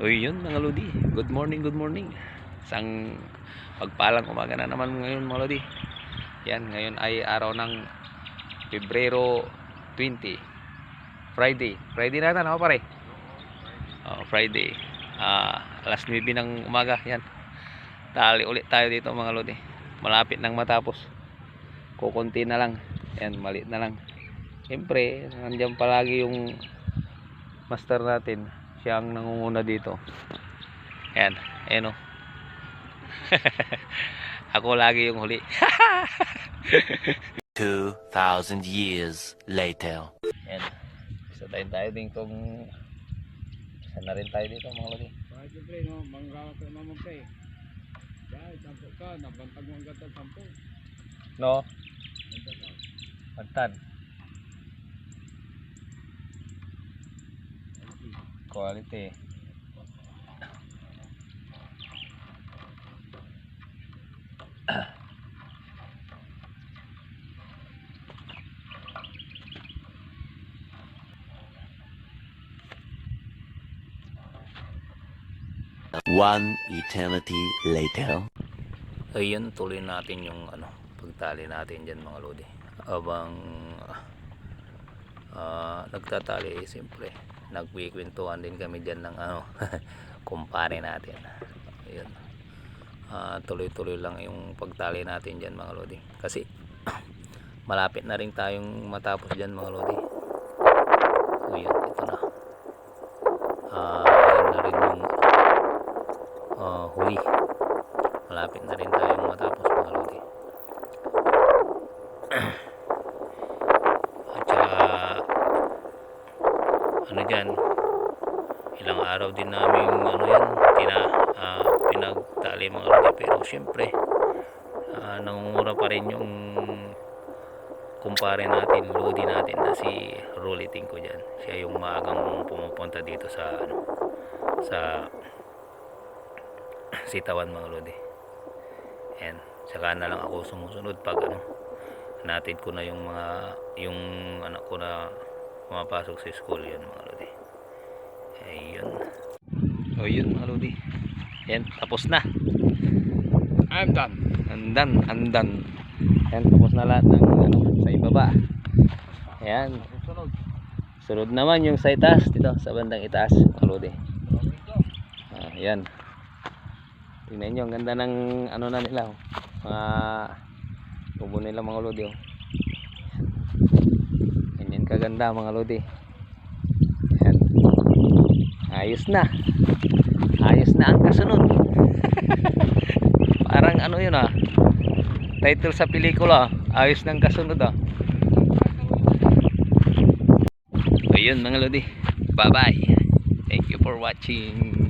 Uy, yun mga Lodi. Good morning, good morning. Isang pagpalang umaga na naman ngayon mga Lodi. Yan, ngayon ay araw ng Pebrero 20. Friday. Friday na natin, ako pare. Friday. Alas 9 ng umaga. Yan. Tali ulit tayo dito mga Lodi. Malapit nang matapos. Kukunti na lang. Yan, maliit na lang. Siyempre, nandiyan palagi yung master natin. Siya ang nangunguna dito. Ayan, ayan o. Ako lagi yung huli. 2,000 years later. Ayan. Isa tayo dito. Isa na rin tayo dito mga lodi. Siyempre, no, manggawa ko naman pre. Dahil, sampo ka, nabantag mo ang gata, sampo. No? Pagtan. Quality. One eternity later. Ayun, tuloy natin yung pagtali natin dyan mga lodi. Abang nagtatali, siyempre nagkikwentuhan din kami dyan ng kumpare natin. Ayun. Tuloy-tuloy lang yung pagtali natin dyan mga lodi. Kasi malapit na rin tayong matapos dyan mga lodi. So yun, ito na. Ayun na rin yung huli. Malapit na rin tayong matapos mga lodi. At saka dyan, ilang araw din namin yan pinagtali mga lodi, pero syempre nangungura pa rin yung kumpare natin, lodi natin na si Ruliting ko dyan. Siya yung maagang pumupunta dito sa sitawan mga lodi. And saka na lang ako sumusunod pag natin ko na yung anak ko na pumapasok sa school. Yun mga lodi. Ayun. O yun mga lodi. Yan, tapos na. I'm done. Andan. Yan, tapos na lahat ng sa ibaba. Ayan. Sunod naman yung sa itaas dito, sa bandang itaas mga lodi. Ayan. Tingnan nyo, ang ganda ng na nila, mga tubo nila mga lodi. Ganyan kaganda mga lodi. Ayan. Ayos na ang kasunod. Parang yun title sa pelikula, ayos ng kasunod Ayun mga lodi, bye bye, thank you for watching.